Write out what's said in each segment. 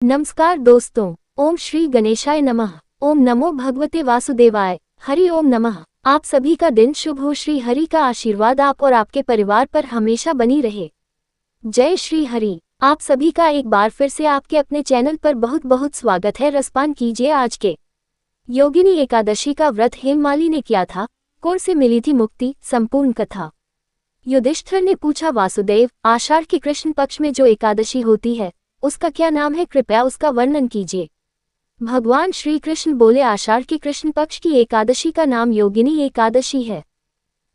नमस्कार दोस्तों। ओम श्री गणेशाय नमः। ओम नमो भगवते वासुदेवाय। हरि ओम नमः। आप सभी का दिन शुभ हो। श्री हरि का आशीर्वाद आप और आपके परिवार पर हमेशा बनी रहे। जय श्री हरि। आप सभी का एक बार फिर से आपके अपने चैनल पर बहुत बहुत स्वागत है। रसपान कीजिए आज के योगिनी एकादशी का व्रत हेममाली ने किया था। कौन से मिली थी मुक्ति? संपूर्ण कथा। युधिष्ठिर ने पूछा, वासुदेव, आषाढ़ के कृष्ण पक्ष में जो एकादशी होती है उसका क्या नाम है? कृपया उसका वर्णन कीजिए। भगवान श्री कृष्ण बोले, आषाढ़ के कृष्ण पक्ष की एकादशी का नाम योगिनी एकादशी है।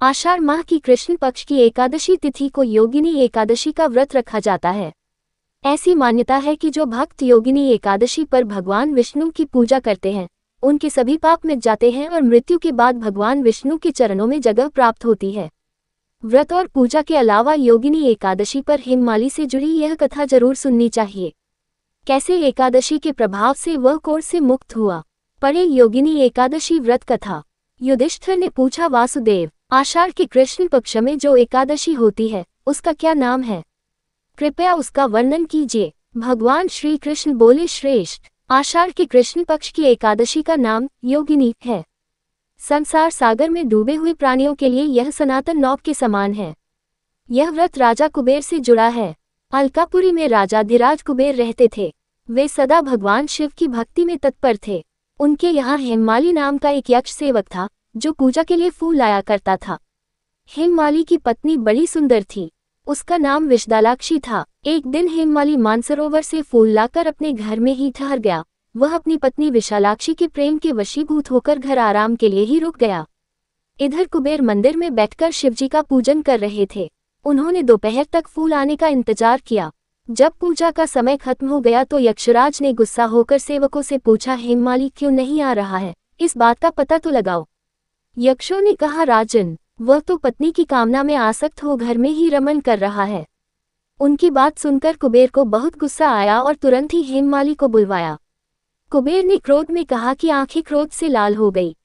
आषाढ़ माह की कृष्ण पक्ष की एकादशी तिथि को योगिनी एकादशी का व्रत रखा जाता है। ऐसी मान्यता है कि जो भक्त योगिनी एकादशी पर भगवान विष्णु की पूजा करते हैं उनके सभी पाप मिट जाते हैं और मृत्यु के बाद भगवान विष्णु के चरणों में जगह प्राप्त होती है। व्रत और पूजा के अलावा योगिनी एकादशी पर हेममाली से जुड़ी यह कथा जरूर सुननी चाहिए। कैसे एकादशी के प्रभाव से वह कोढ़ से मुक्त हुआ। पढ़े योगिनी एकादशी व्रत कथा। युधिष्ठिर ने पूछा, वासुदेव, आषाढ़ के कृष्ण पक्ष में जो एकादशी होती है उसका क्या नाम है? कृपया उसका वर्णन कीजिए। भगवान श्री कृष्ण बोले, श्रेष्ठ, आषाढ़ के कृष्ण पक्ष की एकादशी का नाम योगिनी है। संसार सागर में डूबे हुए प्राणियों के लिए यह सनातन नौक के समान है। यह व्रत राजा कुबेर से जुड़ा है। अलकापुरी में राजाधिराज कुबेर रहते थे। वे सदा भगवान शिव की भक्ति में तत्पर थे। उनके यहाँ हेममाली नाम का एक यक्ष सेवक था जो पूजा के लिए फूल लाया करता था। हेममाली की पत्नी बड़ी सुंदर थी। उसका नाम विषदालाक्षी था। एक दिन हेममाली मानसरोवर से फूल लाकर अपने घर में ही ठहर गया। वह अपनी पत्नी विशालाक्षी के प्रेम के वशीभूत होकर घर आराम के लिए ही रुक गया। इधर कुबेर मंदिर में बैठकर शिवजी का पूजन कर रहे थे। उन्होंने दोपहर तक फूल आने का इंतजार किया। जब पूजा का समय खत्म हो गया तो यक्षराज ने गुस्सा होकर सेवकों से पूछा, हेममाली क्यों नहीं आ रहा है? इस बात का पता तो लगाओ। यक्षों ने कहा, राजन, वह तो पत्नी की कामना में आसक्त हो घर में ही रमन कर रहा है। उनकी बात सुनकर कुबेर को बहुत गुस्सा आया और तुरंत ही हेममाली को बुलवाया। कुबेर ने क्रोध में कहा कि आंखें क्रोध से लाल हो गई।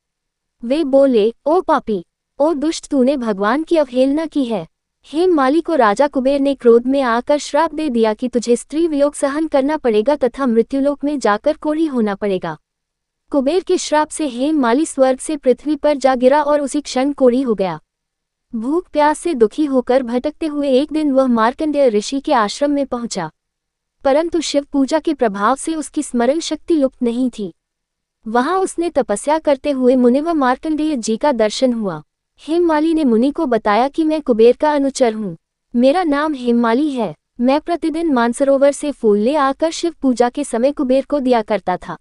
वे बोले, ओ पापी, ओ दुष्ट, तूने भगवान की अवहेलना की है। हेममाली को राजा कुबेर ने क्रोध में आकर श्राप दे दिया कि तुझे स्त्री वियोग सहन करना पड़ेगा तथा मृत्युलोक में जाकर कोढ़ी होना पड़ेगा। कुबेर के श्राप से हेममाली स्वर्ग से पृथ्वी पर जा गिरा और उसी क्षण कोढ़ी हो गया। भूख प्यास से दुखी होकर भटकते हुए एक दिन वह मार्कंडेय ऋषि के आश्रम में पहुंचा, परंतु शिव पूजा के प्रभाव से उसकी स्मरण शक्ति लुप्त नहीं थी। वहां उसने तपस्या करते हुए मुनिवर मार्कंडेय जी का दर्शन हुआ। हेममाली ने मुनि को बताया कि मैं कुबेर का अनुचर हूँ। मेरा नाम हेममाली है। मैं प्रतिदिन मानसरोवर से फूल ले आकर शिव पूजा के समय कुबेर को दिया करता था।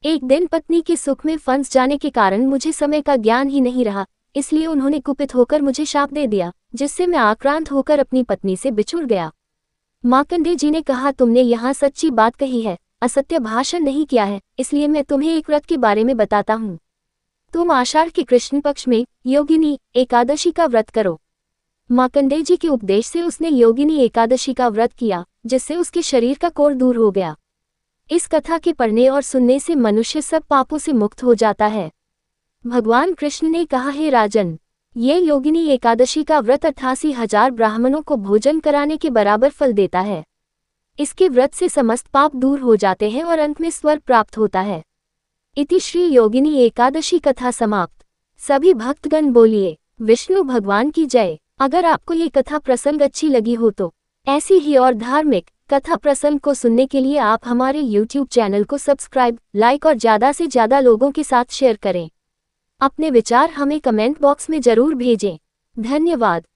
एक दिन पत्नी के सुख में फंस जाने के कारण मुझे समय का ज्ञान ही नहीं रहा, इसलिए उन्होंने कुपित होकर मुझे शाप दे दिया, जिससे मैं आक्रांत होकर अपनी पत्नी से बिछुड़ गया। मार्कंडेय जी ने कहा, तुमने यहाँ सच्ची बात कही है, असत्य भाषण नहीं किया है, इसलिए मैं तुम्हें एक व्रत के बारे में बताता हूँ। तुम आषाढ़ के कृष्ण पक्ष में योगिनी एकादशी का व्रत करो। मार्कंडेय जी के उपदेश से उसने योगिनी एकादशी का व्रत किया, जिससे उसके शरीर का कोढ़ दूर हो गया। इस कथा के पढ़ने और सुनने से मनुष्य सब पापों से मुक्त हो जाता है। भगवान कृष्ण ने कहा, हे राजन, ये योगिनी एकादशी का व्रत 88,000 ब्राह्मणों को भोजन कराने के बराबर फल देता है। इसके व्रत से समस्त पाप दूर हो जाते हैं और अंत में स्वर्ग प्राप्त होता है। इति श्री योगिनी एकादशी कथा समाप्त। सभी भक्तगण बोलिए, विष्णु भगवान की जय। अगर आपको ये कथा प्रसंग अच्छी लगी हो तो ऐसी ही और धार्मिक कथा प्रसंग को सुनने के लिए आप हमारे YouTube चैनल को सब्सक्राइब, लाइक और ज़्यादा से ज़्यादा लोगों के साथ शेयर करें। अपने विचार हमें कमेंट बॉक्स में जरूर भेजें। धन्यवाद।